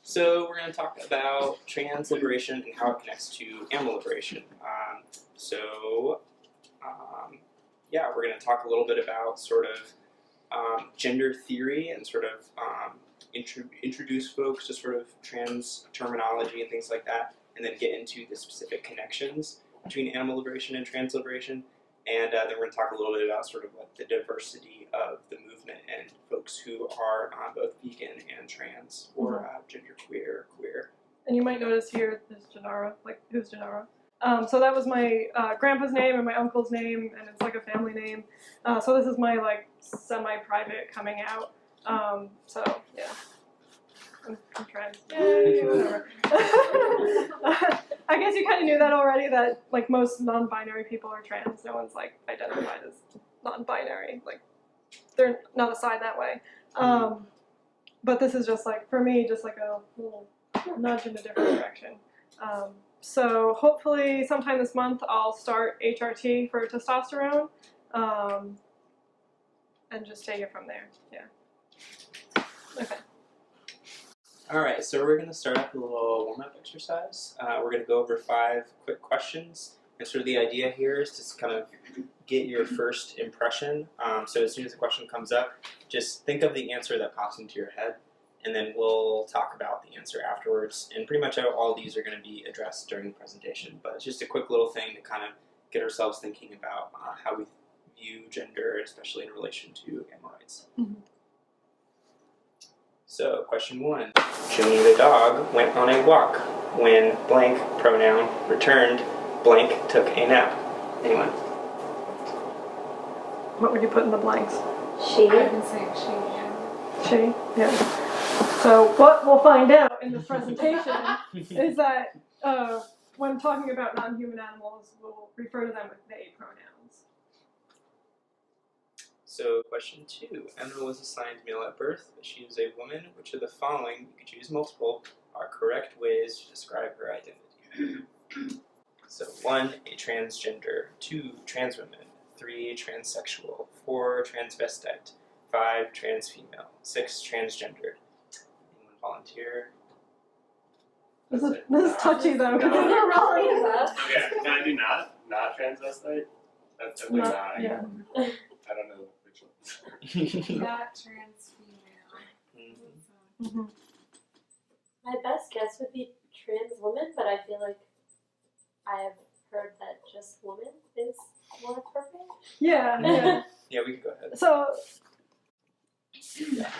So we're going to talk about trans liberation and how it connects to animal liberation. Yeah, we're going to talk a little bit about sort of gender theory and sort of introduce folks to sort of trans terminology and things like that, and then get into the specific connections between animal liberation and trans liberation. And then we're going to talk a little bit about sort of like the diversity of the movement and folks who are both vegan and trans or genderqueer, queer. And you might notice here there's Gennaro, like who's Gennaro? So that was my grandpa's name and my uncle's name, and it's like a family name. So this is my like semi-private coming out. So yeah, I'm trans. Yay, whatever. I guess you kind of knew that already. That like most non-binary people are trans. No one's like identified as non-binary. Like they're not assigned that way. But this is just like for me, just like a little nudge in a different direction. So hopefully sometime this month I'll start HRT for testosterone, and just take it from there. Yeah. Okay. All right, so we're going to start up a little warm-up exercise. We're going to go over 5 quick questions, and sort of the idea here is to kind of get your first impression. So as soon as the question comes up, just think of the answer that pops into your head, and then we'll talk about the answer afterwards. And pretty much all of these are going to be addressed during the presentation, but it's just a quick little thing to kind of get ourselves thinking about how we view gender, especially in relation to animal rights. Mm-hmm. So, question 1. Jimmy the dog went on a walk when blank pronoun returned blank took a nap. Anyone? What would you put in the blanks? She. I've been saying she. She? Yeah. So what we'll find out in this presentation is that when talking about non-human animals, we'll refer to them with they pronouns. So, question 2. Emma was assigned male at birth, but she is a woman. Which of the following, you could choose multiple, are correct ways to describe her identity? So, 1, a transgender. 2, trans women. 3, transsexual. 4, transvestite. 5, trans female. 6, transgendered. Anyone volunteer? This is touchy though, because it's not wrong. Okay, can I do not transvestite? That's definitely not. Yeah. I don't know which one. Not trans female. Mm-hmm. My best guess would be trans woman, but I feel like I have heard that just woman is more appropriate. Yeah, yeah. Yeah, we can go ahead. So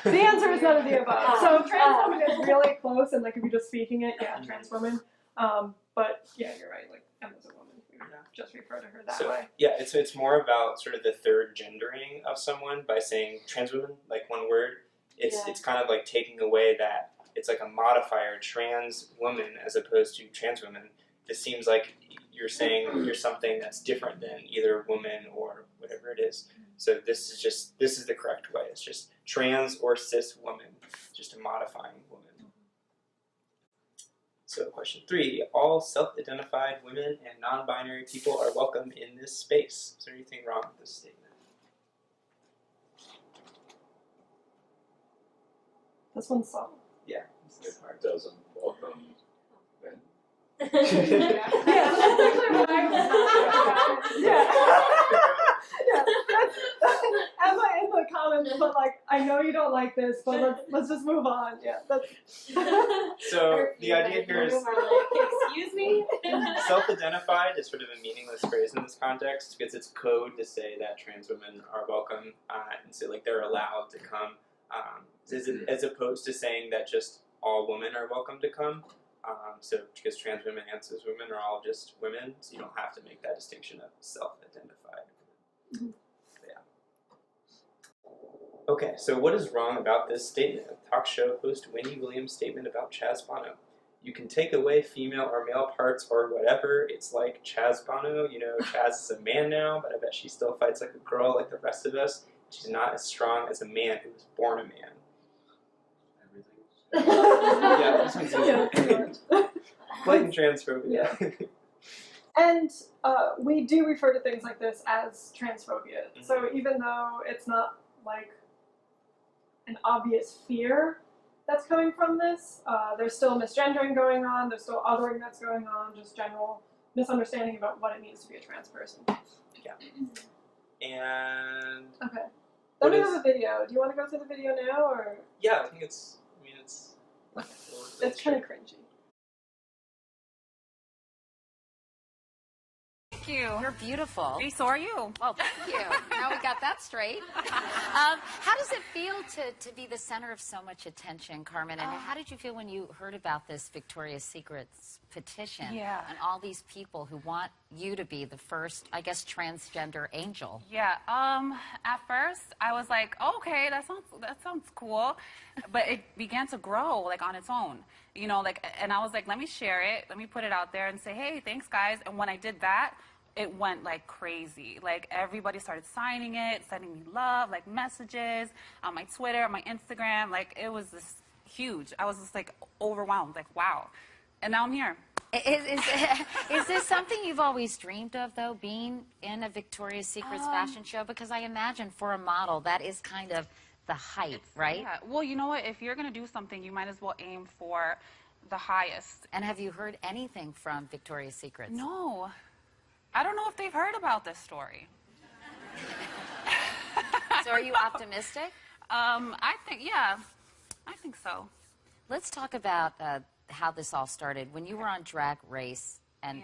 the answer is none of the above. So trans woman is really close, and like if you're just speaking it, yeah, trans woman. But yeah, you're right. Like Emma's a woman. We would just refer to her that way. Yeah, it's more about sort of the third gendering of someone by saying trans woman, like one word. It's kind of like taking away that it's like a modifier, trans woman, as opposed to trans women. This seems like you're saying you're something that's different than either woman or whatever it is. So this is the correct way. It's just trans or cis woman, just a modifying woman. So question 3, all self-identified women and non-binary people are welcome in this space. Is there anything wrong with this statement? This one's solid. Yeah, this is the part. Doesn't welcome men. Yeah, that's actually what I was talking about. Yeah. That's Emma in the comments, but like, I know you don't like this, but let's just move on. Yeah, that's. So the idea here is Excuse me? self-identified is sort of a meaningless phrase in this context because it's code to say that trans women are welcome and so like they're allowed to come, as opposed to saying that just all women are welcome to come. So because trans women and cis women are all just women, so you don't have to make that distinction of self-identified. Mm-hmm. Yeah. Okay, so what is wrong about this statement? Talk show host Wendy Williams' statement about Chaz Bono. You can take away female or male parts or whatever. It's like Chaz Bono. You know, Chaz is a man now, but I bet she still fights like a girl like the rest of us. She's not as strong as a man who was born a man. Yeah, this one's easy. Blatant transphobia. Yeah. And we do refer to things like this as transphobia. So even though it's not like an obvious fear, that's coming from this. There's still misgendering going on. There's still othering that's going on. Just general misunderstanding about what it means to be a trans person. And Okay. What Then we is- have a video. Do you want to go through the video now, or yeah, I think it's. I mean, it's. it's kind of cringy? Thank you. You're beautiful. Hey, so are you. Well, thank you. Now we got that straight. How does it feel to be the center of so much attention, Carmen? And how did you feel when you heard about this Victoria's Secret's petition? Yeah. And all these people who want you to be the first, I guess, transgender angel. Yeah. At first, I was like, okay, that sounds cool, but it began to grow like on its own. You know, like, and I was like, let me share it, let me put it out there and say, hey, thanks, guys. And when I did that, it went like crazy. Like everybody started signing it, sending me love, like messages on my Twitter, on my Instagram. Like it was this huge. I was just like overwhelmed. Like wow. And now I'm here. Is this something you've always dreamed of, though, being in a Victoria's Secret's fashion show? Because I imagine for a model, that is kind of the height, right? Yeah. Well, you know what? If you're gonna do something, you might as well aim for the highest. And have you heard anything from Victoria's Secret? No. I don't know if they've heard about this story. So are you optimistic? I think so. Let's talk about how this all started. When you were on Drag Race and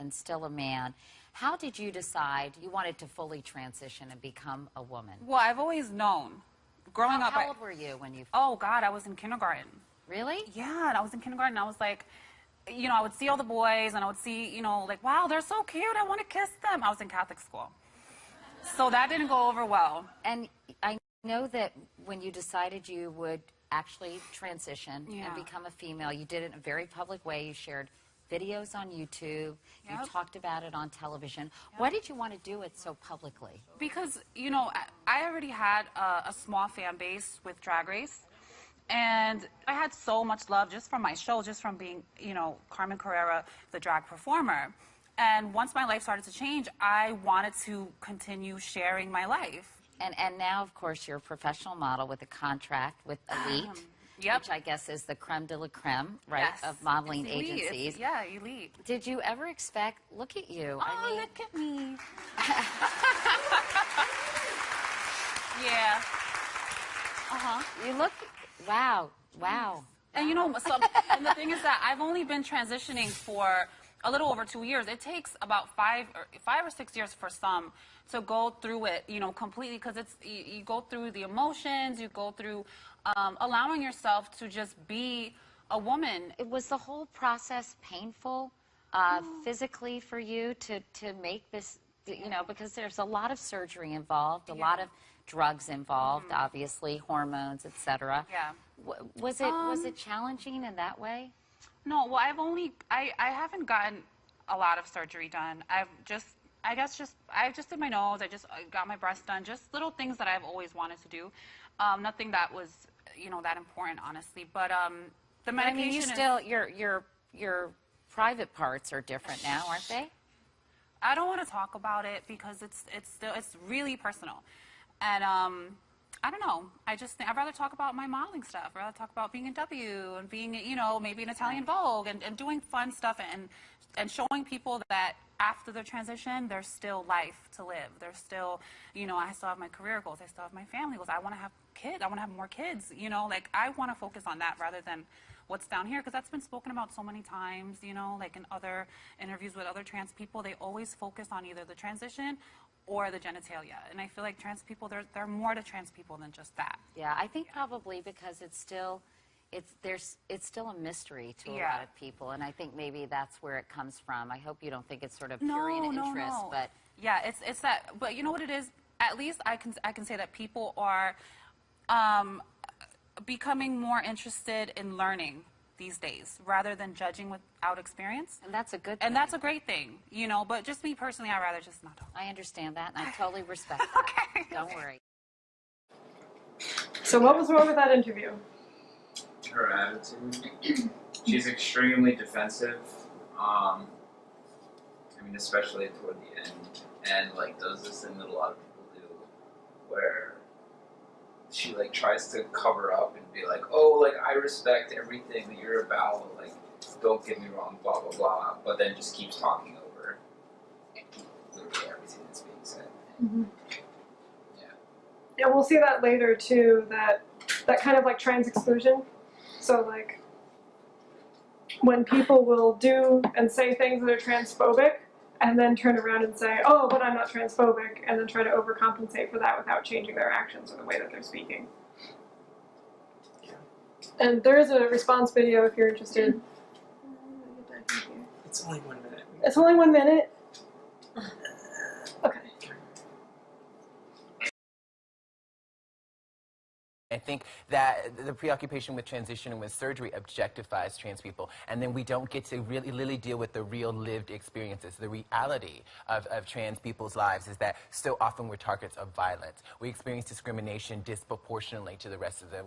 still a man, how did you decide you wanted to fully transition and become a woman? Well, I've always known. Growing up, How old were you when you... Oh, God, I was in kindergarten. Really? Yeah, and I was in kindergarten, and I was like, you know, I would see all the boys, and I would see, you know, like, wow, they're so cute, I want to kiss them. I was in Catholic school. So that didn't go over well. And I know that when you decided you would actually transition and become a female, you did it in a very public way. You shared videos on YouTube. You talked about it on television. Why did you want to do it so publicly? Because, you know, I already had a small fan base with Drag Race. And I had so much love just from my show, just from being, you know, Carmen Carrera, the drag performer. And once my life started to change, I wanted to continue sharing my life. And now, of course, you're a professional model with a contract with Elite, which I guess is the creme de la creme, right, of modeling agencies. Yeah, Elite. Did you ever expect, look at you. Oh, I mean, look at me. Yeah. you look, wow. And you know, and the thing is that I've only been transitioning for a little over 2 years. It takes about 5 or 6 years for some to go through it, you know, completely, because it's you go through the emotions, you go through allowing yourself to just be a woman. Was the whole process painful physically for you to make this, you know, because there's a lot of surgery involved, a lot of drugs involved, obviously, hormones, etc. Yeah. Was it challenging in that way? No, well, I haven't gotten a lot of surgery done. I just did my nose. I got my breast done. Just little things that I've always wanted to do. Nothing that was, you know, that important, honestly. But the medication. I mean, you still your private parts are different now, aren't they? I don't want to talk about it because it's really personal, and I don't know. I'd rather talk about my modeling stuff. I'd rather talk about being in W and being, you know, maybe in Italian Vogue and doing fun stuff and showing people that after the transition, there's still life to live. There's still, you know, I still have my career goals. I still have my family goals. I want to have kids. I want to have more kids, you know, like I want to focus on that rather than what's down here, because that's been spoken about so many times, you know, like in other interviews with other trans people, they always focus on either the transition or the genitalia. And I feel like trans people, there are more to trans people than just that. Yeah, I think probably because it's still a mystery to a lot of people, and I think maybe that's where it comes from. I hope you don't think it's sort of prurient interest, but yeah, it's that. But you know what it is? At least I can say that people are becoming more interested in learning these days rather than judging without experience. and that's a good thing. And that's a great thing, you know, but just me personally, I'd rather just not talk. I understand that, and I totally respect that. Okay. Don't worry. So what was wrong with that interview? Her attitude. She's extremely defensive. I mean, especially toward the end, and like does this thing that a lot of people do, where she like tries to cover up and be like, oh, like I respect everything that you're about, like don't get me wrong, blah blah blah, but then just keeps talking over literally everything that's being said. Mm-hmm. Yeah, we'll see that later too. That kind of like trans exclusion. So like when people will do and say things that are transphobic, and then turn around and say, oh, but I'm not transphobic, and then try to overcompensate for that without changing their actions or the way that they're speaking. And there is a response video if you're interested. It's only 1 minute. It's only 1 minute? Okay. I think that the preoccupation with transition and with surgery objectifies trans people, and then we don't get to really deal with the real lived experiences. The reality of trans people's lives is that so often we're targets of violence. We experience discrimination disproportionately to the rest of the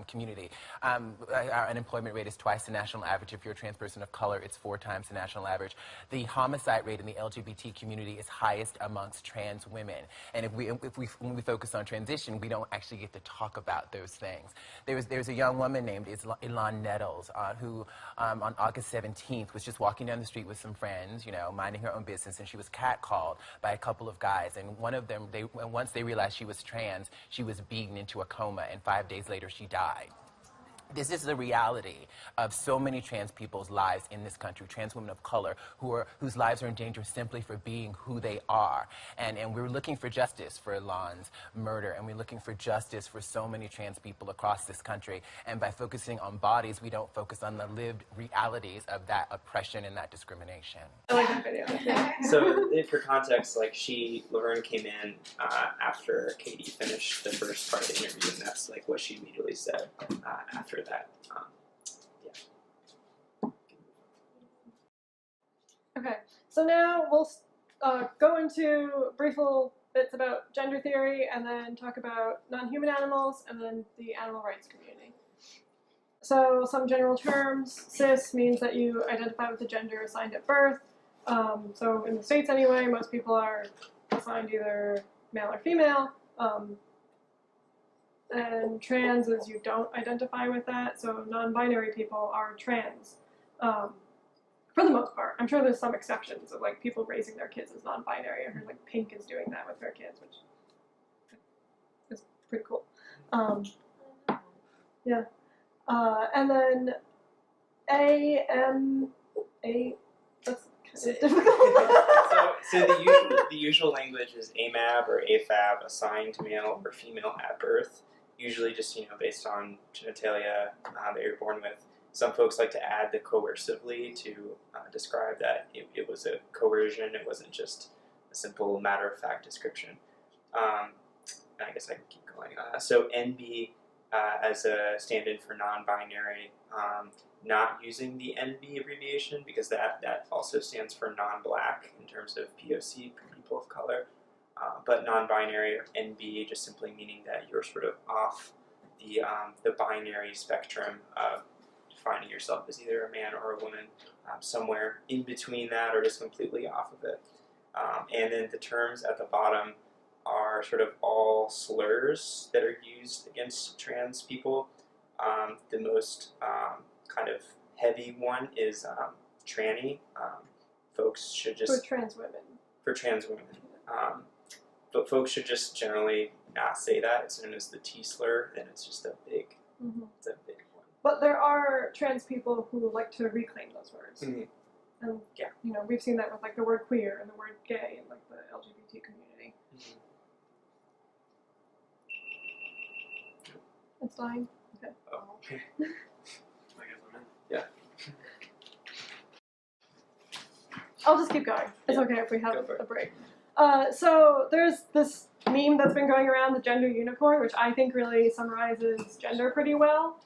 community. Our unemployment rate is twice the national average. If you're a trans person of color, it's 4 times the national average. The homicide rate in the LGBT community is highest amongst trans women. And when we focus on transition, we don't actually get to talk about those things. There's a young woman named Ilan Nettles who on August 17th was just walking down the street with some friends, you know, minding her own business, and she was catcalled by a couple of guys. And one of them, once they realized she was trans, she was beaten into a coma, and 5 days later she died. This is the reality of so many trans people's lives in this country, trans women of color whose lives are in danger simply for being who they are. And we're looking for justice for Ilan's murder, and we're looking for justice for so many trans people across this country. And by focusing on bodies, we don't focus on the lived realities of that oppression and that discrimination. I like that video. So, for context, like Laverne came in after Katie finished the first part of the interview, and that's like what she immediately said after that. Okay, so now we'll go into brief little bits about gender theory, and then talk about non-human animals, and then the animal rights community. So some general terms. Cis means that you identify with the gender assigned at birth. So in the States anyway, most people are assigned either male or female. And trans is you don't identify with that. So non-binary people are trans. For the most part. I'm sure there's some exceptions of like people raising their kids as non-binary. I heard like Pink is doing that with her kids, which is pretty cool. Yeah. And then that's kind of difficult. so the usual language is AMAB or AFAB, assigned male or female at birth. Usually just, based on genitalia that you're born with. Some folks like to add the coercively to describe that it was a coercion, it wasn't just a simple matter-of-fact description. And I guess I can keep going. So NB as a stand-in for non-binary, not using the NB abbreviation because that also stands for non-black in terms of POC, people of color. But non-binary or NB just simply meaning that you're sort of off the binary spectrum of defining yourself as either a man or a woman, somewhere in between that or just completely off of it. And then the terms at the bottom are sort of all slurs that are used against trans people. The most kind of heavy one is tranny. Folks should just... For trans women. For trans women. But folks should just generally not say that. As soon as the T slur, then it's just a big, it's a big one. But there are trans people who like to reclaim those words. Mm-hmm. And, yeah. We've seen that with like the word queer and the word gay in like the LGBT community. Mm-hmm. It's dying? Okay. Oh, okay. Yeah. I'll just keep going. It's okay if we have a break. So there's this meme that's been going around, the gender unicorn, which I think really summarizes gender pretty well.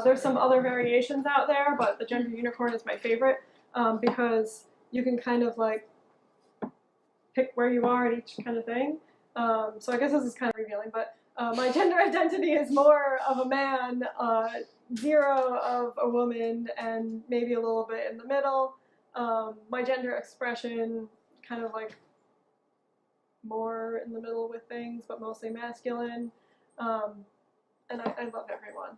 There's some other variations out there, but the gender unicorn is my favorite because you can kind of like pick where you are at each kind of thing. So I guess this is kind of revealing, but my gender identity is more of a man, 0 of a woman, and maybe a little bit in the middle. My gender expression kind of like more in the middle with things, but mostly masculine. And I love everyone.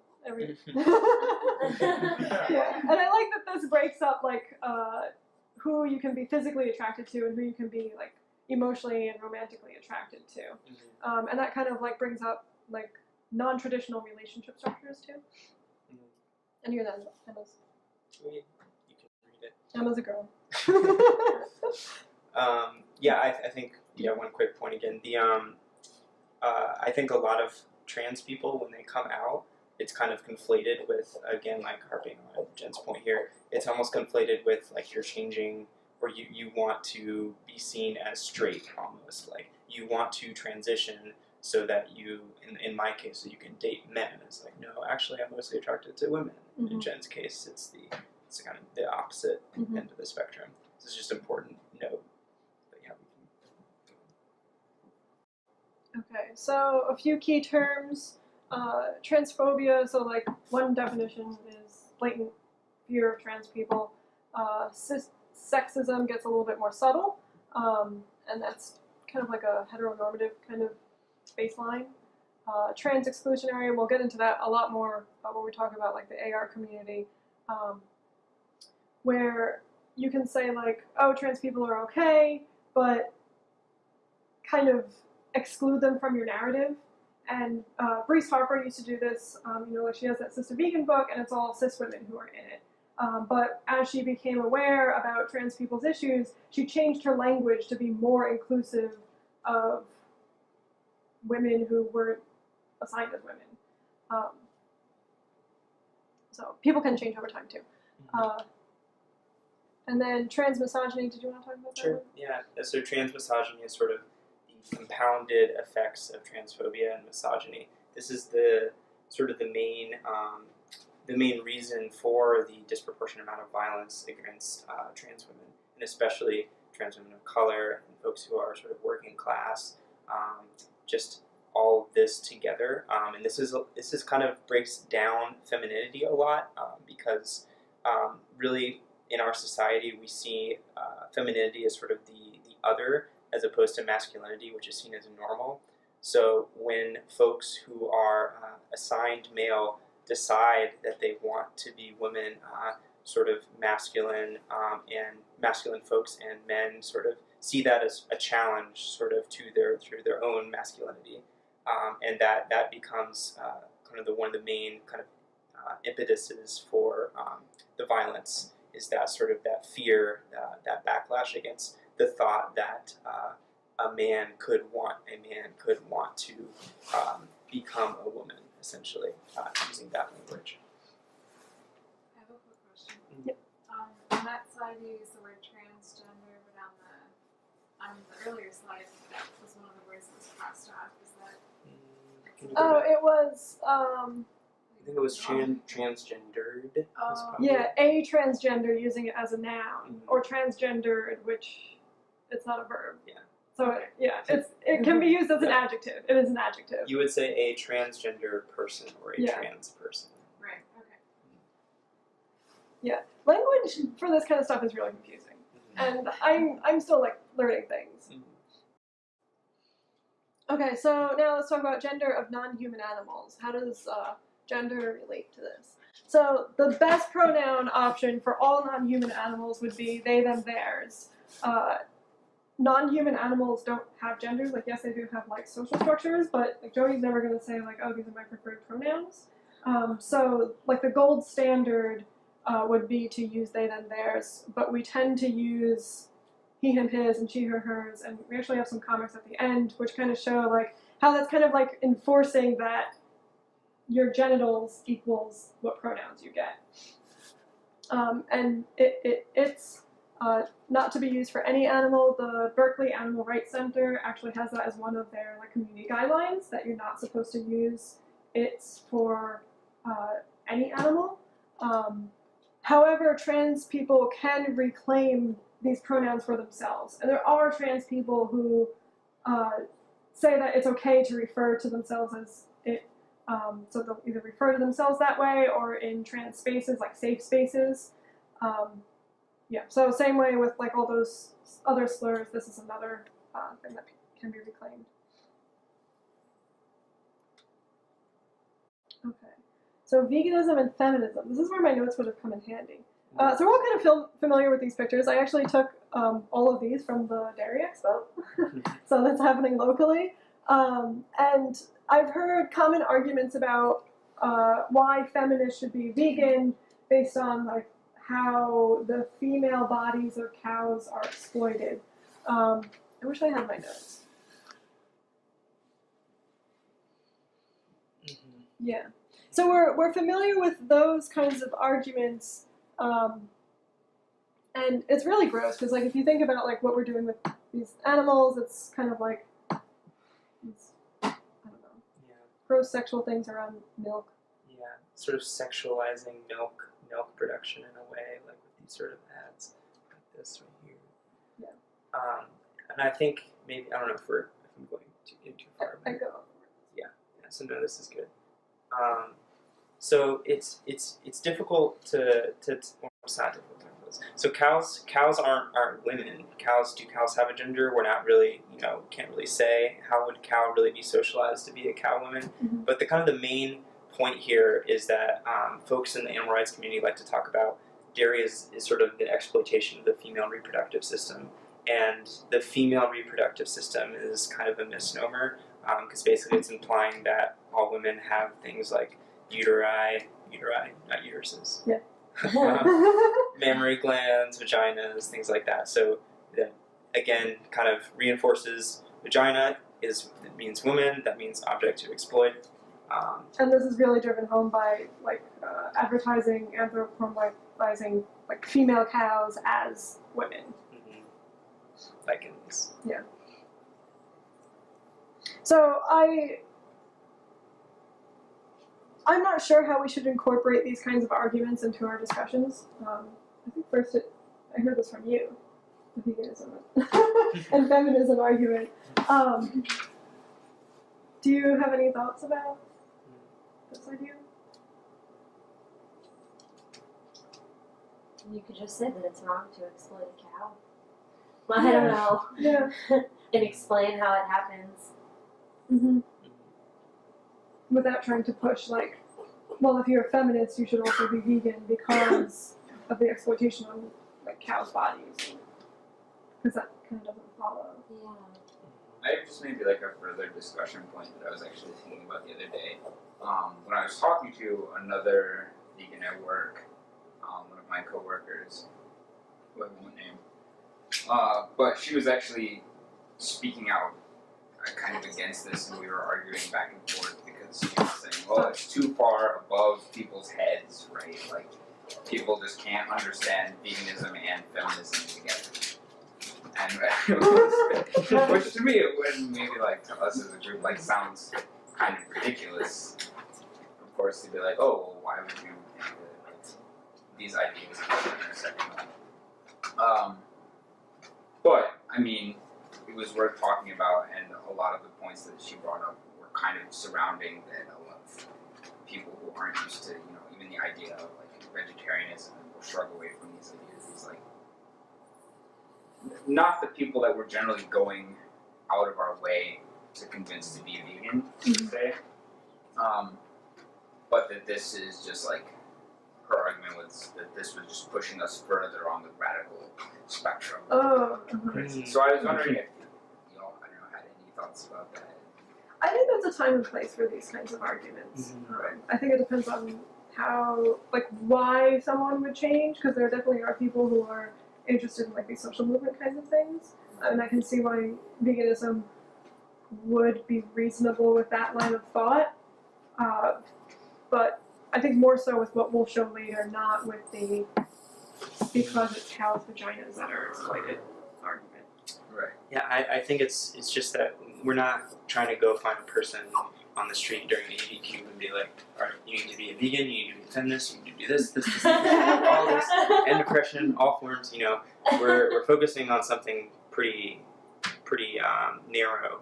Yeah, and I like that this breaks up like who you can be physically attracted to and who you can be like emotionally and romantically attracted to, and that kind of like brings up like non-traditional relationship structures too. And here then, Emma's. You can read it. Emma's a girl. Yeah, I think one quick point again. I think a lot of trans people when they come out, it's kind of conflated with, again, like harping on Jen's point here, it's almost conflated with like you're changing, or you want to be seen as straight almost, like you want to transition so that you, in my case, so you can date men. It's like, no, actually I'm mostly attracted to women. In Jen's case, it's kind of the opposite end of the spectrum. This is just important note. But yeah, Okay, so a few key terms. Transphobia, so like one definition is blatant fear of trans people. Sexism gets a little bit more subtle, and that's kind of like a heteronormative kind of baseline. Trans exclusionary, we'll get into that a lot more when we talk about like the AR community, where you can say like, oh, trans people are okay, but kind of exclude them from your narrative. And Brees Harper used to do this, like she has that Sister Vegan book, and it's all cis women who are in it. But as she became aware about trans people's issues, she changed her language to be more inclusive of women who weren't assigned as women. So people can change over time too. And then trans misogyny, did you want to talk about that? Sure, yeah. So trans misogyny is sort of the compounded effects of transphobia and misogyny. This is the sort of the main reason for the disproportionate amount of violence against trans women, and especially trans women of color and folks who are sort of working class. Just all of this together, and this is kind of breaks down femininity a lot, because really in our society we see femininity as sort of the other, as opposed to masculinity, which is seen as normal. So when folks who are assigned male decide that they want to be women, sort of masculine, and masculine folks and men sort of see that as a challenge sort of to their own masculinity, and that becomes kind of one of the main kind of impetuses for the violence, is that sort of that fear, that backlash against the thought that a man could want to become a woman, essentially, using that language. I have a quick question. Yep. On that slide you used the word transgender, but on the earlier slide that was one of the words that was crossed off. Is that? Oh, it was. I think it was transgendered. Yeah, a transgender, using it as a noun, or transgendered, which it's not a verb. Yeah. So it can be used as an adjective. It is an adjective. You would say a transgender person or a trans person. Right. Okay. Yeah, language for this kind of stuff is really confusing, and I'm still like learning things. Okay, so now let's talk about gender of non-human animals. How does gender relate to this? So the best pronoun option for all non-human animals would be they, them, theirs. Non-human animals don't have genders. Like, yes, they do have like social structures, but like Joey's never going to say like, oh, these are my preferred pronouns. So like the gold standard would be to use they, them, theirs, but we tend to use he, him, his, and she, her, hers, and we actually have some comics at the end which kind of show like how that's kind of like enforcing that your genitals equals what pronouns you get. And it's not to be used for any animal. The Berkeley Animal Rights Center actually has that as one of their like community guidelines, that you're not supposed to use it for any animal. However, trans people can reclaim these pronouns for themselves, and there are trans people who say that it's okay to refer to themselves as it. So they'll either refer to themselves that way, or in trans spaces, like safe spaces. So same way with like all those other slurs, this is another thing that can be reclaimed. So veganism and feminism. This is where my notes would have come in handy. So we're all kind of familiar with these pictures. I actually took all of these from the Dairy Expo. So that's happening locally. And I've heard common arguments about why feminists should be vegan based on like how the female bodies of cows are exploited. I wish I had my notes. Mm-hmm. Yeah. So we're familiar with those kinds of arguments. And it's really gross because, like, if you think about like what we're doing with these animals, it's kind of like these, I don't know, gross sexual things around milk. Yeah, sort of sexualizing milk production in a way, like with these sort of ads like this right here. Yeah. And I think maybe I don't know if I'm going too far. I go. Yeah. So no, this is good. So it's difficult to well, it's not difficult. So cows aren't women. Do cows have a gender? We're not really, can't really say. How would cow really be socialized to be a cow woman? Mm-hmm. But the main point here is that folks in the animal rights community like to talk about dairy is sort of the exploitation of the female reproductive system. And the female reproductive system is kind of a misnomer because basically it's implying that all women have things like uteri, not uteruses. Yeah. Mammary glands, vaginas, things like that. So that again kind of reinforces vagina means woman. That means object to exploit. And this is really driven home by like advertising, anthropomorphizing like female cows as women. Mm-hmm. Like in this. Yeah. So I'm not sure how we should incorporate these kinds of arguments into our discussions. I think first I heard this from you, the veganism and feminism argument. Do you have any thoughts about this idea? You could just say that it's wrong to exploit a cow. Well, I don't know. Yeah. And explain how it happens. Mm-hmm. Without trying to push like, well, if you're a feminist, you should also be vegan because of the exploitation on like cows' bodies. Because that kind of doesn't follow. Yeah. I have just maybe like a further discussion point that I was actually thinking about the other day. When I was talking to another vegan at work, one of my coworkers, who I won't name, but she was actually speaking out kind of against this, and we were arguing back and forth because she was saying, well, it's too far above people's heads, right? Like, people just can't understand veganism and feminism together. And which to me, it would maybe like to us as a group, like sounds kind of ridiculous. Of course, they'd be like, oh, well, why would you think that these ideas intersect? But I mean, it was worth talking about, and a lot of the points that she brought up were kind of surrounding that a lot of people who aren't used to, even the idea of like vegetarianism will shrug away from these ideas. These like, not the people that we're generally going out of our way to convince to be vegan, to say, but that this is just like, her argument was that this was just pushing us further on the radical spectrum. Oh. So I was wondering if, I don't know, had any thoughts about that. I think there's a time and place for these kinds of arguments. Right. I think it depends on how, like, why someone would change, because there definitely are people who are interested in, like, these social movement kinds of things, and I can see why veganism would be reasonable with that line of thought, but I think more so with what we'll show later, not with the because it's cows' vaginas that are exploited argument. Right. Yeah, I think it's just that we're not trying to go find a person on the street during the ADQ and be like, all right, you need to be a vegan, you need to be a feminist, you need to do this, all this, and depression, all forms, we're focusing on something pretty narrow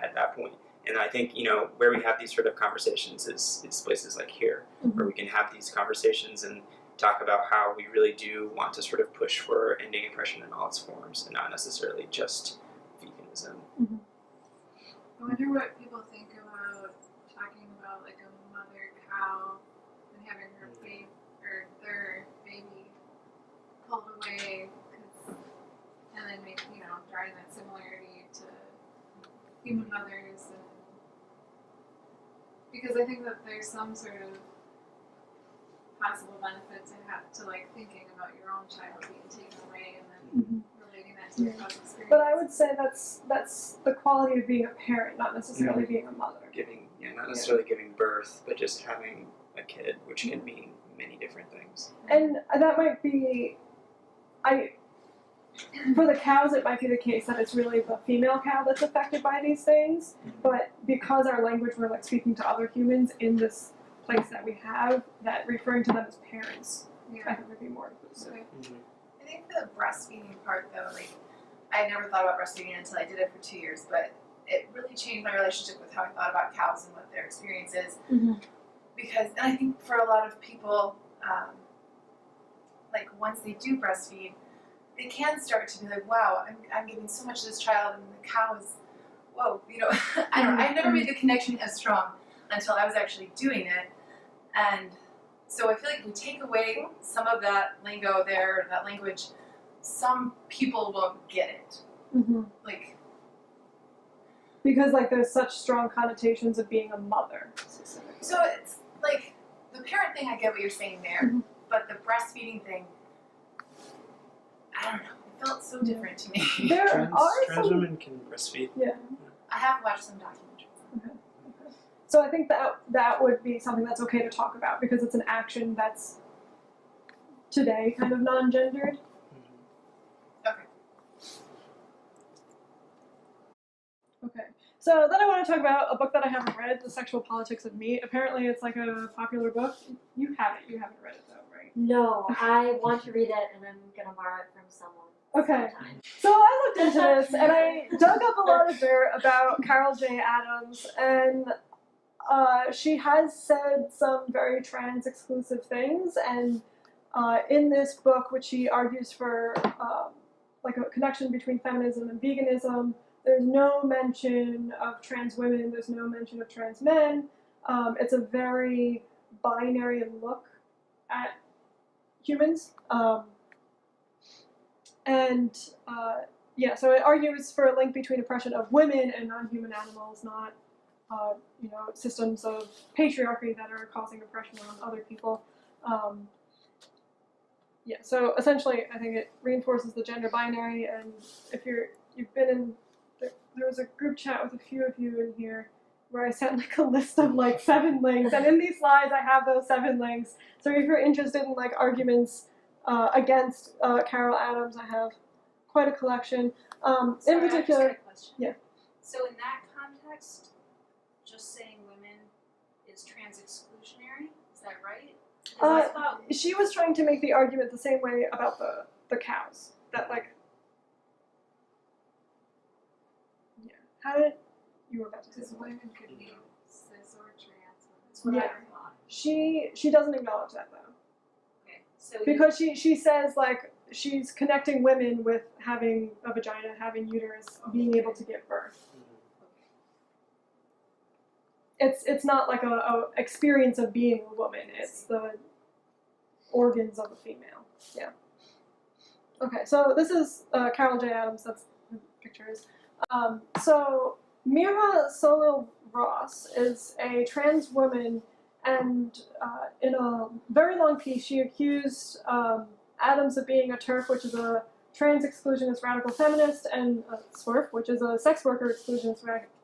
at that point. And I think, where we have these sort of conversations is places like here, where we can have these conversations and talk about how we really do want to sort of push for ending oppression in all its forms and not necessarily just veganism. Mm-hmm. I wonder what people think about talking about like a mother cow human mothers, and because I think that there's some sort of possible benefit to like thinking about your own child being taken away and then relating that to your child's experience. But I would say that's the quality of being a parent, not necessarily being a mother. Not necessarily giving birth, but just having a kid, which can mean many different things. And that might be, for the cows, it might be the case that it's really the female cow that's affected by these things. But because our language, we're like speaking to other humans in this place that we have, that referring to them as parents, I think would be more inclusive. I think the breastfeeding part, though, like, I had never thought about breastfeeding until I did it for 2 years, but it really changed my relationship with how I thought about cows and what their experience is. Because, and I think for a lot of people, like, once they do breastfeed, they can start to be like, wow, I'm giving so much to this child, and the cow is, whoa, you know, I never made the connection as strong until I was actually doing it. And so I feel like if we take away some of that lingo there, that language, some people won't get it. Like, because like there's such strong connotations of being a mother. So it's like the parent thing, I get what you're saying there, but the breastfeeding thing, I don't know, it felt so different to me. There Trans women can breastfeed. Yeah. I have watched some documentaries. Okay. So I think that would be something that's okay to talk about because it's an action that's today kind of non-gendered. Okay. So then I want to talk about a book that I haven't read, The Sexual Politics of Meat. Apparently it's like a popular book. You haven't read it though, right? No, I want to read it and I'm going to borrow it from someone. Okay. So I looked into this and I dug up a lot of dirt about Carol J. Adams, and she has said some very trans-exclusive things, and in this book, which she argues for like a connection between feminism and veganism, there's no mention of trans women, there's no mention of trans men. It's a very binary look at humans. So it argues for a link between oppression of women and non-human animals, not systems of patriarchy that are causing oppression on other people. So essentially, I think it reinforces the gender binary. And if you've been in, there was a group chat with a few of you in here where I sent like a list of like 7 links, and in these slides I have those 7 links. So if you're interested in like arguments against Carol Adams, I have quite a collection. In particular, I just got a question. Yeah. So in that context, just saying women is trans exclusionary. Is that right? She was trying to make the argument the same way about the cows. That like, how did you were about to say Because something? women could be cis or trans. That's what I thought. She doesn't acknowledge that though. Okay. So Because she says like she's connecting women with having a vagina, having uterus, being able to give birth. It's not like a experience of being a woman. It's the organs of a female. Yeah. Okay, so this is Carol J. Adams. That's the pictures. So Mira Solo Ross is a trans woman, and in a very long piece, she accused Adams of being a TERF, which is a trans exclusionist radical feminist, and SWERF, which is a sex worker exclusionist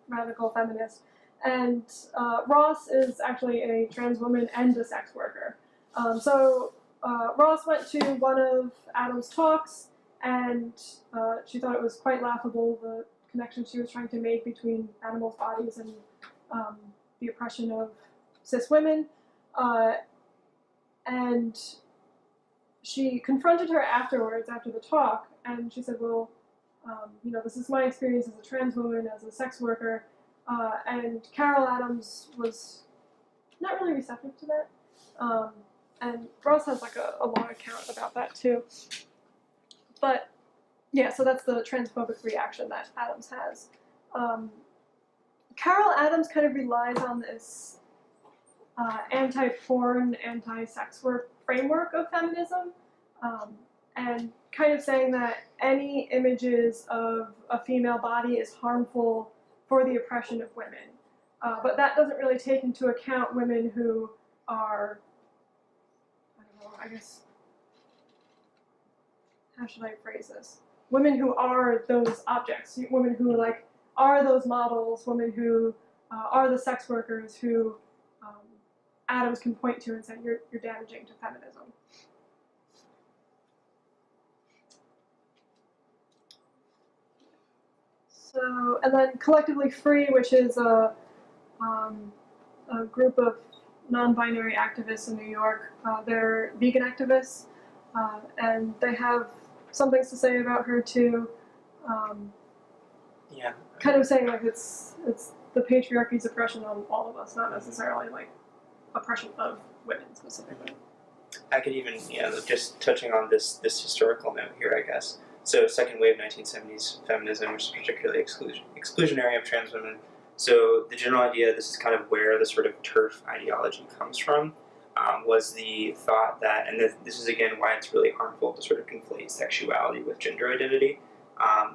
radical feminist. And Ross is actually a trans woman and a sex worker. So Ross went to one of Adams' talks, and she thought it was quite laughable, the connection she was trying to make between animals' bodies and the oppression of cis women. And she confronted her afterwards, after the talk, and she said, well, this is my experience as a trans woman, as a sex worker. And Carol Adams was not really receptive to that. And Ross has like a long account about that too. But yeah, so that's the transphobic reaction that Adams has. Carol Adams kind of relies on this anti-porn, anti-sex work framework of feminism, and kind of saying that any images of a female body is harmful for the oppression of women. But that doesn't really take into account women who are, I don't know, I guess, how should I phrase this? Women who are those objects, women who like are those models, women who are the sex workers who Adams can point to and say, you're damaging to feminism. So, and then Collectively Free, which is a group of non-binary activists in New York. They're vegan activists, and they have some things to say about her too. Yeah. Kind of saying like it's the patriarchy's oppression on all of us, not necessarily like oppression of women specifically. I could even, just touching on this historical note here, I guess. So second wave 1970s feminism, which is particularly exclusionary of trans women. So the general idea, this is kind of where the sort of TERF ideology comes from, was the thought that, and this is again why it's really harmful to sort of conflate sexuality with gender identity.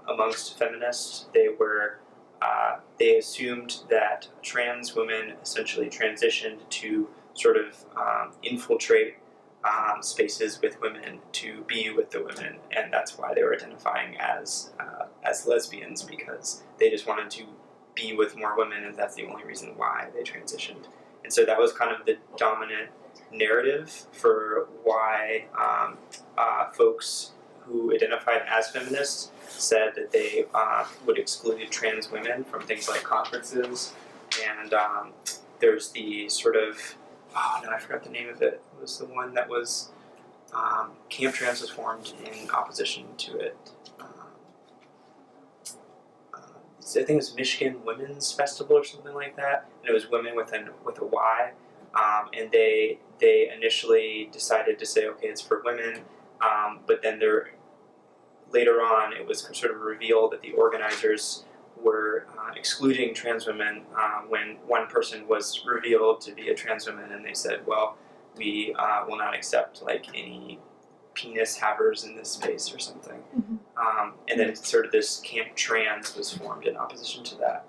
Amongst feminists, they assumed that trans women essentially transitioned to sort of infiltrate spaces with women to be with the women, and that's why they were identifying as lesbians, because they just wanted to be with more women, and that's the only reason why they transitioned. And so that was kind of the dominant narrative for why folks who identified as feminists said that they would exclude trans women from things like conferences. And there's the sort of, I forgot the name of it. It was the one that was, Camp Trans was formed in opposition to it. I think it was Michigan Women's Festival or something like that, and it was women with a Y, and they initially decided to say, okay, it's for women, but then later on it was sort of revealed that the organizers were excluding trans women when one person was revealed to be a trans woman, and they said, well, we will not accept like any penis havers in this space or something. And then sort of this Camp Trans was formed in opposition to that,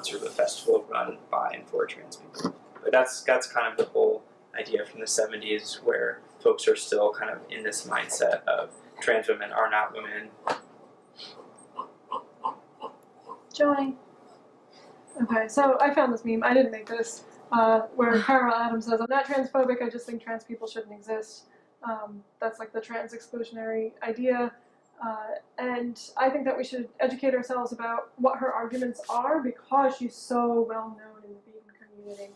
sort of a festival run by and for trans people. But that's kind of the whole idea from the 70s, where folks are still kind of in this mindset of trans women are not women. Johnny. Okay, so I found this meme. I didn't make this. Where Carol Adams says, "I'm not transphobic. I just think trans people shouldn't exist." That's like the trans exclusionary idea. And I think that we should educate ourselves about what her arguments are, because she's so well known in the vegan community.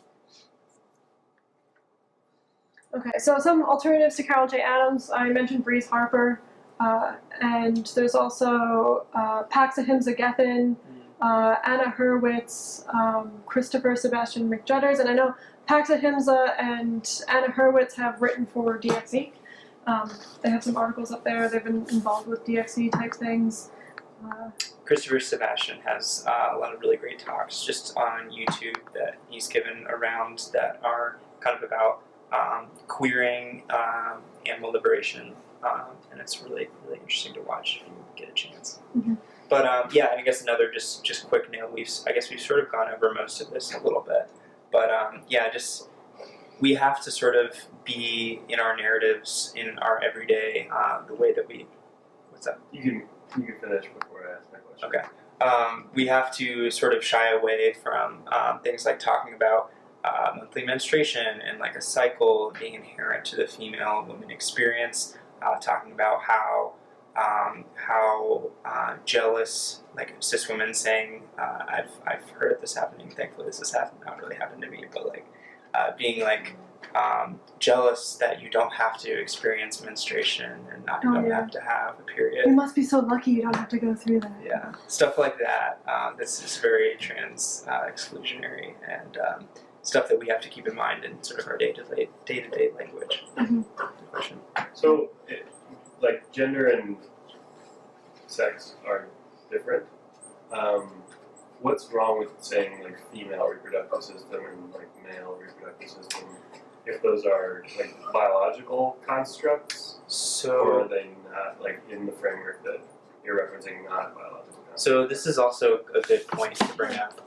Okay, so some alternatives to Carol J. Adams. I mentioned Breeze Harper, and there's also Paxahimsa Gethin, Anna Hurwitz, Christopher Sebastian McJudders, and I know Paxahimsa and Anna Hurwitz have written for DXE. They have some articles up there. They've been involved with DXE type things. Christopher Sebastian has a lot of really great talks just on YouTube that he's given around that are kind of about queering animal liberation, and it's really, really interesting to watch if you get a chance. But I guess another just quick note. I guess we've sort of gone over most of this a little bit, but we have to sort of be in our narratives in our everyday the way that we. What's that? You can finish before I ask my question. Okay. We have to sort of shy away from things like talking about monthly menstruation and like a cycle being inherent to the female woman experience. Talking about how jealous, like cis women saying, I've heard this happening. Thankfully, this has not really happened to me, but like being like jealous that you don't have to experience menstruation and you don't have to have a period. You must be so lucky you don't have to go through that. Yeah, stuff like that. This is very trans exclusionary and stuff that we have to keep in mind in sort of our day-to-day language. Question. So, like gender and sex are different. What's wrong with saying like female reproductive system and like male reproductive system, if those are like biological constructs, or are they not like in the framework that you're referencing not biological cows. So this is also a good point to bring up.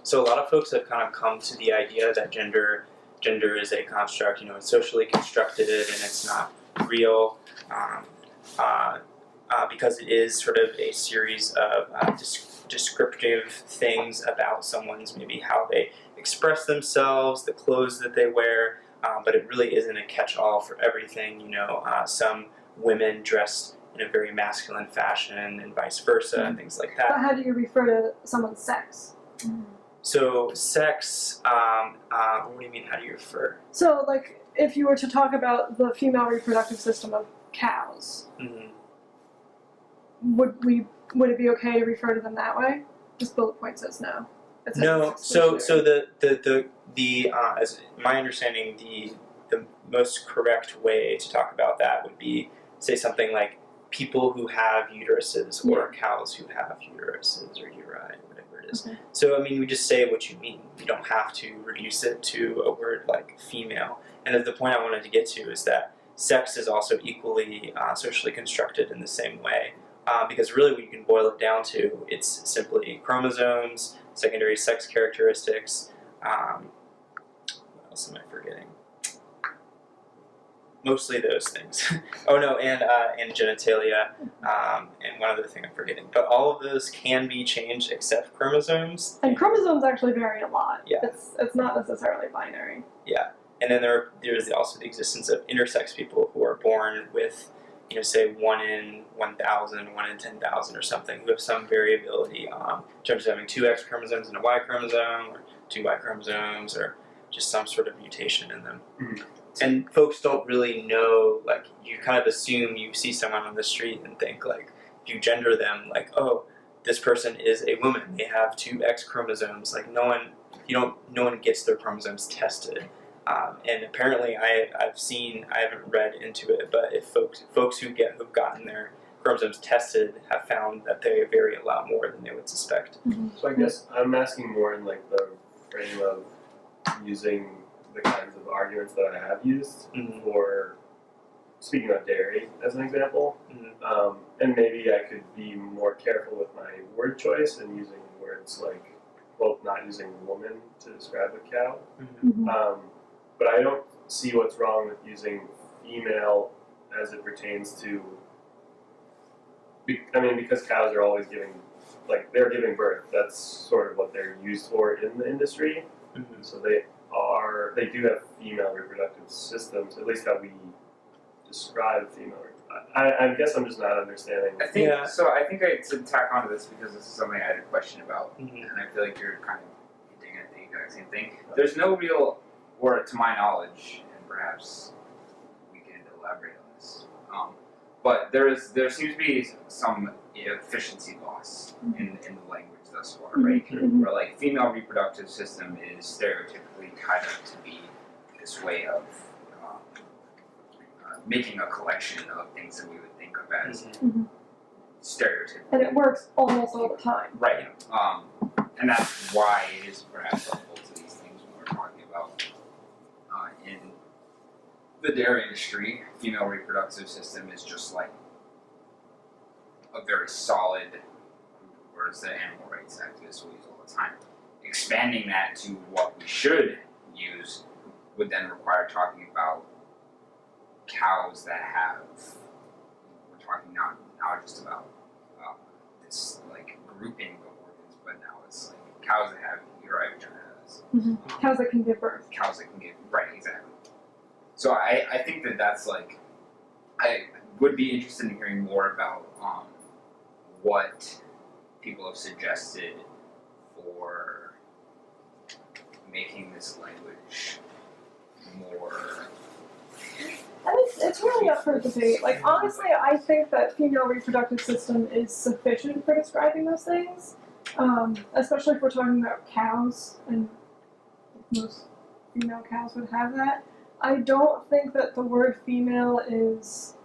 So a lot of folks have kind of come to the idea that gender is a construct. It's socially constructed and it's not real, because it is sort of a series of descriptive things about someone's, maybe how they express themselves, the clothes that they wear, but it really isn't a catch-all for everything. Some women dress in a very masculine fashion and vice versa and things like that. But how do you refer to someone's sex? So sex, what do you mean, how do you refer? So like if you were to talk about the female reproductive system of cows, would it be okay to refer to them that way? This bullet point says no. It says No. it's So exclusionary. the as my understanding, the most correct way to talk about that would be say something like people who have uteruses or cows who have uteruses or uri, whatever it is. Okay. So I mean, we just say what you mean. You don't have to reduce it to a word like female. And the point I wanted to get to is that sex is also equally socially constructed in the same way. Because really what you can boil it down to, it's simply chromosomes, secondary sex characteristics, what else am I forgetting? Mostly those things. Oh no, and genitalia, and one other thing I'm forgetting. But all of those can be changed except chromosomes. And chromosomes actually vary a lot. Yeah. It's not necessarily binary. Yeah, and then there's also the existence of intersex people who are born with, say 1 in 1,000, 1 in 10,000 or something, who have some variability in terms of having 2 X chromosomes and a Y chromosome, or 2 Y chromosomes, or just some sort of mutation in them. Mm-hmm. And folks don't really know, like, you kind of assume you see someone on the street and think, like, if you gender them, like, oh, this person is a woman, they have 2 X chromosomes. Like, no one gets their chromosomes tested. And apparently, I haven't read into it, but if folks who've gotten their chromosomes tested have found that they vary a lot more than they would suspect. So I guess I'm asking more in like the frame of using the kinds of arguments that I have used for speaking about dairy as an example, and maybe I could be more careful with my word choice and using words like, well, not using woman to describe a cow. But I don't see what's wrong with using female as it pertains to, because cows are always they're giving birth. That's sort of what they're used for in the industry. So they do have female reproductive systems, at least how we describe female. I guess I'm just not understanding. I think so. I think I to tack onto this because this is something I had a question about, and I feel like you're kind of hinting at the exact same thing. There's no real, or to my knowledge, and perhaps we can elaborate on this, but there seems to be some efficiency loss in the language thus far, right? Where like female reproductive system is stereotypically kind of to be this way of making a collection of things that we would think of as stereotypical. And it works almost all the time. Right. And that's why it is perhaps helpful to these things when we're talking about in the dairy industry, female reproductive system is just like a very solid words that animal rights activists will use all the time. Expanding that to what we should use would then require talking about cows that have, we're talking not just about this like grouping of organs, but now it's like cows that have uri vaginas. Cows that can give birth. Cows that can give, right, exactly. So I think that's like, I would be interested in hearing more about what people have suggested for making this language more. And it's really up for debate. Like, honestly, I think that female reproductive system is sufficient for describing those things, especially if we're talking about cows, and most female cows would have that. I don't think that the word female is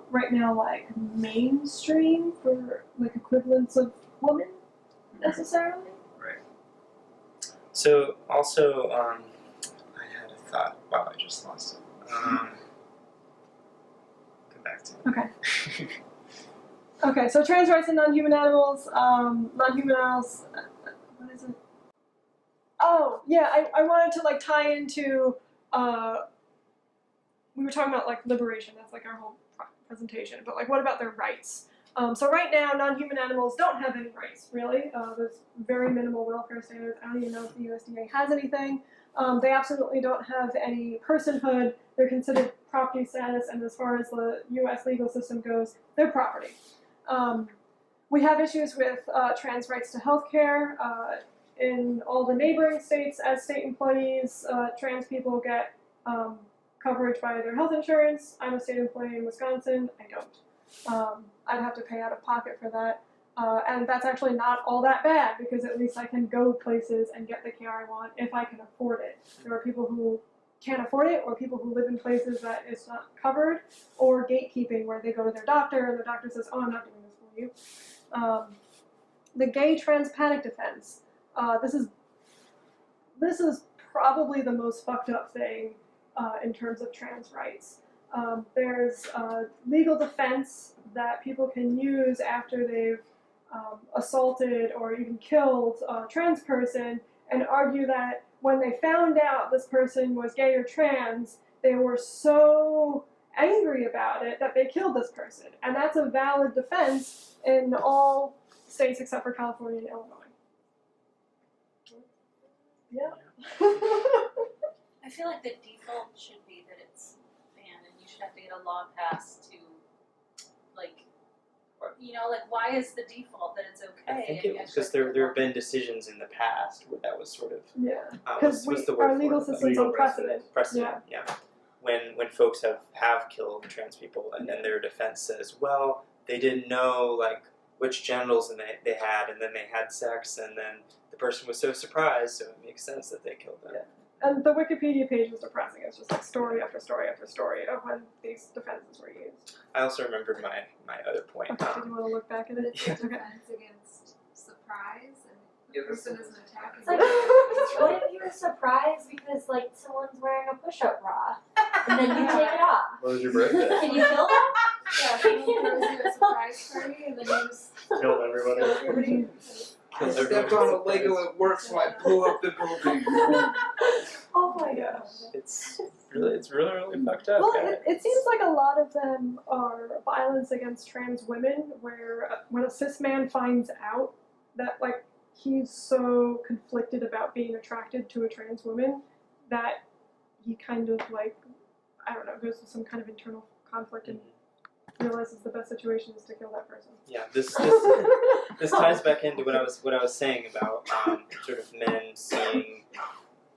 right now like mainstream for like equivalents of woman necessarily. Right. So also, I had a thought. Wow, I just lost it. Come back to it. Okay. Okay, so trans rights and non-human animals. Non-human animals. What is it? Oh, yeah. I wanted to like tie into. We were talking about like liberation. That's like our whole presentation. But like, what about their rights? So right now, non-human animals don't have any rights, really. There's very minimal welfare standards. I don't even know if the USDA has anything. They absolutely don't have any personhood. They're considered property status, and as far as the U.S. legal system goes, they're property. We have issues with trans rights to health care. In all the neighboring states, as state employees, trans people get coverage by their health insurance. I'm a state employee in Wisconsin. I don't. I'd have to pay out of pocket for that. And that's actually not all that bad because at least I can go places and get the care I want if I can afford it. There are people who can't afford it, or people who live in places that it's not covered, or gatekeeping where they go to their doctor and the doctor says, oh, I'm not doing this for you. The gay trans panic defense. This is probably the most fucked up thing in terms of trans rights. There's legal defense that people can use after they've assaulted or even killed a trans person and argue that when they found out this person was gay or trans, they were so angry about it that they killed this person. And that's a valid defense in all states except for California and Illinois. Yeah. I feel like the default should be that it's banned, and you should have to get a law passed to, like, or, you know, like, why is the default that it's okay? I think it was because there have been decisions in the past where that was sort of because our legal system's on precedent. Yeah. When folks have killed trans people, and then their defense says, well, they didn't know like which genitals they had, and then they had sex, and then the person was so surprised, so it makes sense that they killed them. Yeah. And the Wikipedia page was depressing. It's just like story after story after story of when these defenses were used. I also remembered my other point. Okay, did you want to look back at it? It's a defense against surprise, and the person isn't attacking. It's like, what if you're surprised because like someone's wearing a push-up bra, and then you take it off? What was your birthday? Can you kill them? Yeah, someone throws you a surprise party, and then you just Kill everybody. everybody. I stepped on a Lego at work, so I blew up the building. Oh my gosh. It's really fucked up. Well, it seems like a lot of them are violence against trans women, where when a cis man finds out that like he's so conflicted about being attracted to a trans woman that he kind of like, I don't know, goes to some kind of internal conflict and realizes the best situation is to kill that person. Yeah, this ties back into what I was saying about sort of men seeing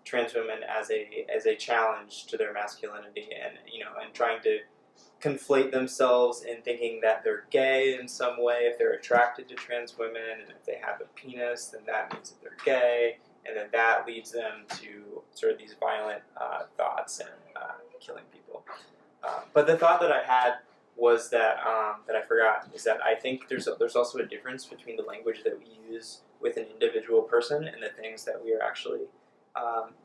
trans women as a challenge to their masculinity, and and trying to conflate themselves in thinking that they're gay in some way if they're attracted to trans women, and if they have a penis, then that means that they're gay, and then that leads them to sort of these violent thoughts and killing people. But the thought that I had was that that I forgot is that I think there's also a difference between the language that we use with an individual person and the things that we are actually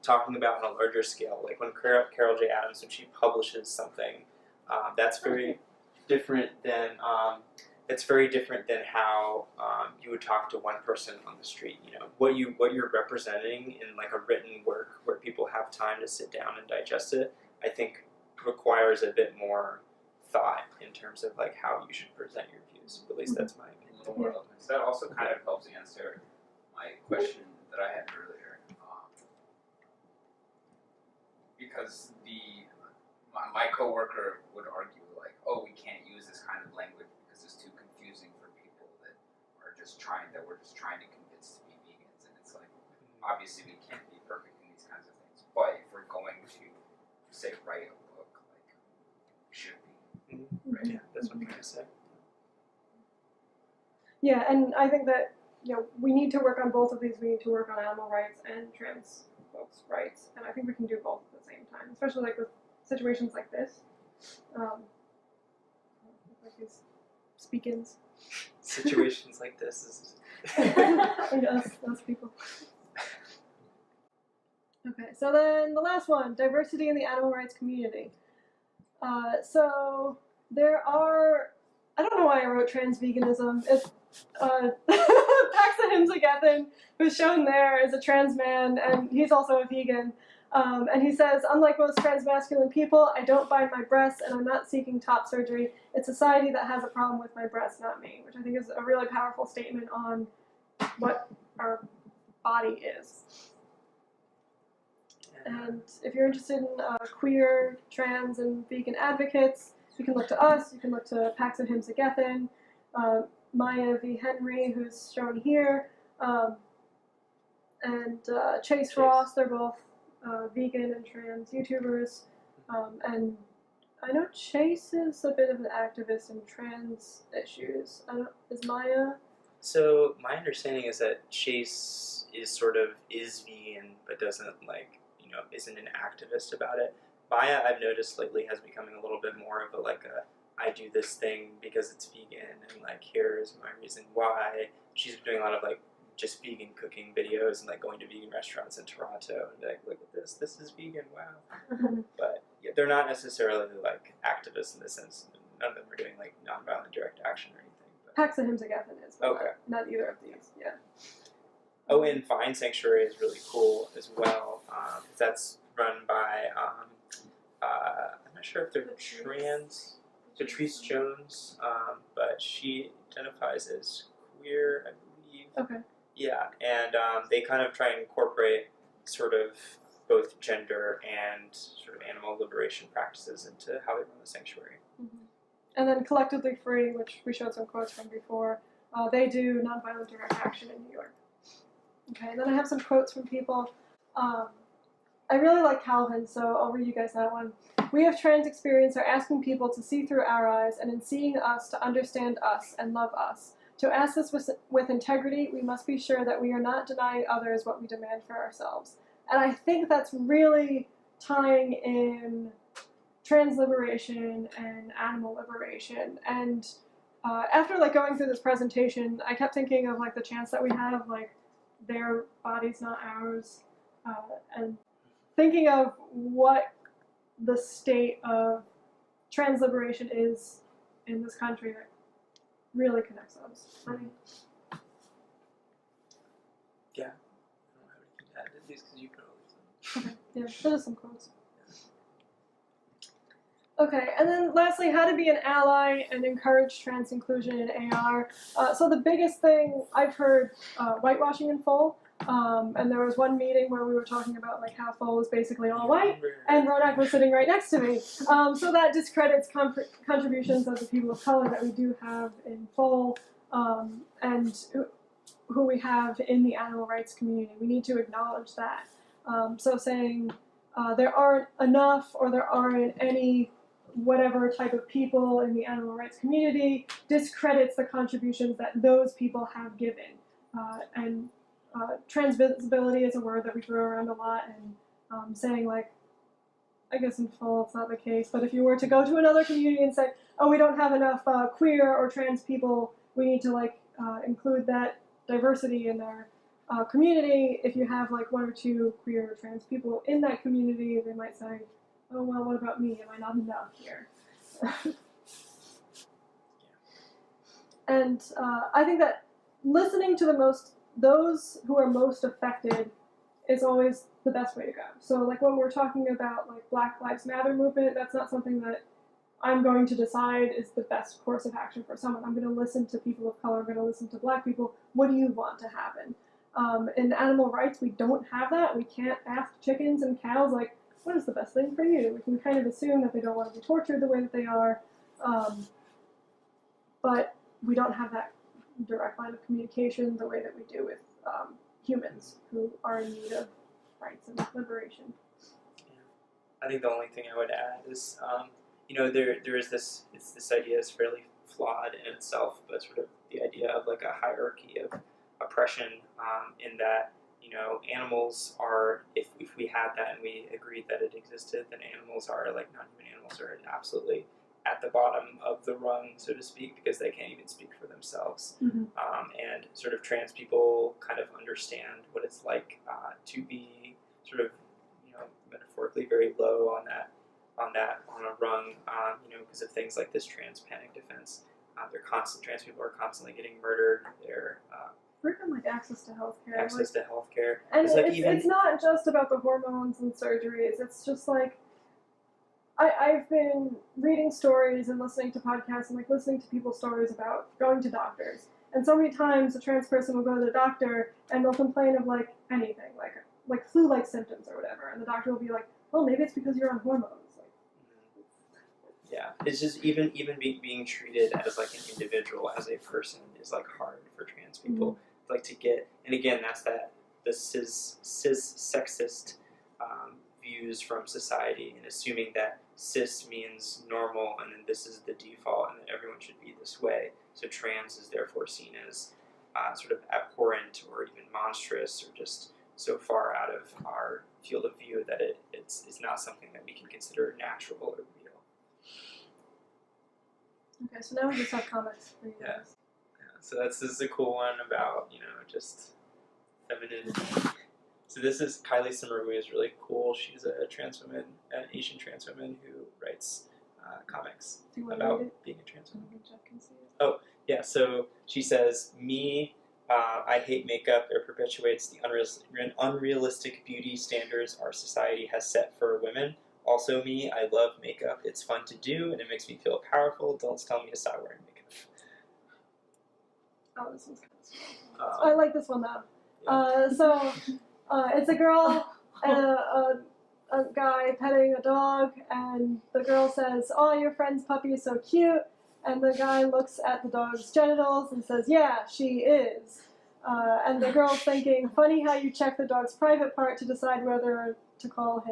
talking about on a larger scale. Like when Carol J. Adams, when she publishes something, that's very different than how you would talk to one person on the street. What you're representing in like a written work where people have time to sit down and digest it, I think requires a bit more thought in terms of like how you should present your views. At least that's my opinion. So that also kind of helps answer my question that I had earlier, because my coworker would argue like, oh, we can't use this kind of language because it's too confusing for people that we're just trying to convince to be vegans, and it's like obviously we can't be perfect in these kinds of things, but if we're going to say write a book, like we should be. Right. Yeah, that's what I'm trying to say. Yeah, and I think that we need to work on both of these. We need to work on animal rights and trans folks' rights, and I think we can do both at the same time, especially like with situations like this, like these speak-ins. Situations like this is. And us people. Okay, so then the last one, diversity in the animal rights community. So there are, I don't know why Maya wrote Trans Veganism. It's Paxa Himsagethin, who's shown there, is a trans man, and he's also a vegan. And he says, unlike most transmasculine people, I don't bind my breasts, and I'm not seeking top surgery. It's society that has a problem with my breasts, not me, which I think is a really powerful statement on what our body is. And if you're interested in queer, trans, and vegan advocates, you can look to us, you can look to Paxa Himsagethin, Maya V. Henry, who's shown here, and Chase Ross. They're both vegan and trans YouTubers. And I know Chase is a bit of an activist in trans issues. Is Maya? So my understanding is that Chase is vegan, but doesn't isn't an activist about it. Maya, I've noticed lately, has becoming a little bit more of a I do this thing because it's vegan, and here's my reason why. She's been doing a lot of just vegan cooking videos and going to vegan restaurants in Toronto and look at this is vegan, wow. But yeah, they're not necessarily activists in the sense. None of them are doing nonviolent direct action or anything. But. Paxa Himsagethin is, but okay. Not either of these. Yeah. Oh, and Vine Sanctuary is really cool as well. That's run by, I'm not sure if they're trans, Patrice Jones, but she identifies as queer, I believe. Okay. Yeah, and they kind of try and incorporate both gender and animal liberation practices into how they run the sanctuary. Mm-hmm. And then Collectively Free, which we showed some quotes from before, they do nonviolent direct action in New York. Okay, and then I have some quotes from people. I really like Calvin, so I'll read you guys that one. We of trans experience are asking people to see through our eyes, and in seeing us, to understand us and love us. To ask this with integrity, we must be sure that we are not denying others what we demand for ourselves. And I think that's really tying in trans liberation and animal liberation. And after going through this presentation, I kept thinking of the chance that we have, their bodies, not ours, and thinking of what the state of trans liberation is in this country that really connects us. Yeah. I don't have anything to add to these because you put all these on. Okay, yeah, there's some quotes. Okay, and then lastly, how to be an ally and encourage trans inclusion in AR. So the biggest thing I've heard, whitewashing in full. And there was one meeting where we were talking about how full was basically all white, and Ronak was sitting right next to me. So that discredits contributions of the people of color that we do have in full, and who we have in the animal rights community. We need to acknowledge that. So saying there aren't enough or there aren't any whatever type of people in the animal rights community discredits the contributions that those people have given. And trans visibility is a word that we throw around a lot, and saying I guess in full it's not the case, but if you were to go to another community and say, oh, we don't have enough queer or trans people, we need to include that diversity in our community. If you have one or two queer or trans people in that community, they might say, oh, well, what about me? Am I not enough here? And I think that listening to those who are most affected is always the best way to go. So when we're talking about Black Lives Matter movement, that's not something that I'm going to decide is the best course of action for someone. I'm going to listen to people of color, I'm going to listen to Black people. What do you want to happen? In animal rights, we don't have that. We can't ask chickens and cows what is the best thing for you? We can kind of assume that they don't want to be tortured the way that they are, but we don't have that direct line of communication the way that we do with humans who are in need of rights and liberation. Yeah. I think the only thing I would add is, there is this idea is fairly flawed in itself, but the idea of a hierarchy of oppression, in that, animals are, if we had that and we agreed that it existed, then animals are, non-human animals are absolutely at the bottom of the rung, so to speak, because they can't even speak for themselves. Mm-hmm. And trans people kind of understand what it's like to be metaphorically very low on a rung, because of things like this trans panic defense. Trans people are constantly getting murdered. They're Or even like access to healthcare. access to healthcare. And It's like even it's not just about the hormones and surgeries. It's just like I've been reading stories and listening to podcasts and like listening to people's stories about going to doctors. And so many times a trans person will go to the doctor and they'll complain of like anything, like flu-like symptoms or whatever, and the doctor will be like, "Well, maybe it's because you're on hormones." yeah, it's just even being treated as like an individual, as a person, is like hard for trans people. Like to get, and again, that's the cis sexist views from society, and assuming that cis means normal, and then this is the default, and that everyone should be this way. So trans is therefore seen as sort of abhorrent or even monstrous, or just so far out of our field of view that it's not something that we can consider natural or real. Okay, so now we just have comments for you guys. Yeah, so this is a cool one about, just femininity. So this is Kylie Summerway is really cool. She's a trans woman, an Asian trans woman who writes comics about being a trans woman. Jeff can see it. Oh, yeah, so she says, I hate makeup. It perpetuates the unrealistic beauty standards our society has set for women. Also me, I love makeup. It's fun to do, and it makes me feel powerful. Don't tell me to stop wearing makeup. Oh, this one's kind of small. I like this one, though. Yeah. It's a girl and a guy petting a dog, and the girl says, "Oh, your friend's puppy is so cute." And the guy looks at the dog's genitals and says, "Yeah, she is." And the girl's thinking, "Funny how you check the dog's private part to decide whether to call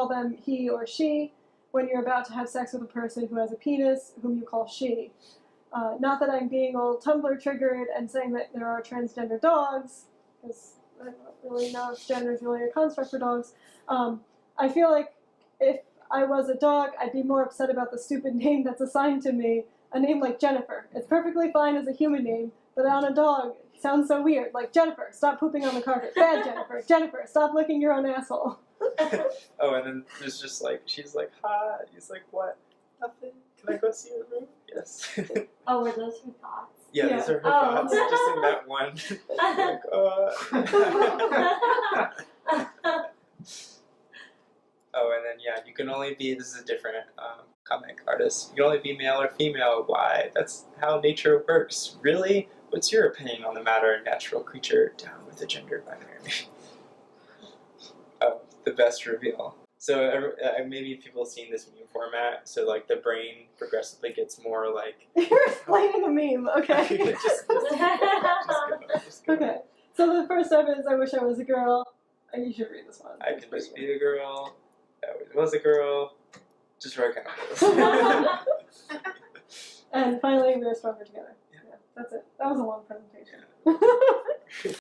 them he or she when you're about to have sex with a person who has a penis, whom you call she." Not that I'm being all Tumblr triggered and saying that there are transgender dogs, because I don't really know if gender is really a construct for dogs. I feel like if I was a dog, I'd be more upset about the stupid name that's assigned to me, a name like Jennifer. It's perfectly fine as a human name, but on a dog, it sounds so weird. Like, Jennifer, stop pooping on the carpet. Bad Jennifer. Jennifer, stop licking your own asshole. Oh, and then there's just like, she's like, "Hi." He's like, "What? Nothing. Can I go see your room?" Yes. Oh, were those her thoughts? Yeah, these are her thoughts, just in that one. Oh, and then, you can only be, this is a different comic artist, you can only be male or female. Why? That's how nature works. Really? What's your opinion on the matter? Natural creature, down with the gender binary. Oh, the best reveal. So maybe people have seen this meme format, so like the brain progressively gets more like... You're explaining a meme, okay. just go. Okay, so the first step is, I wish I was a girl. And you should read this one. I can just be a girl. I always was a girl. Just write comments. And finally, we are stronger together. Yeah, that's it. That was a long presentation.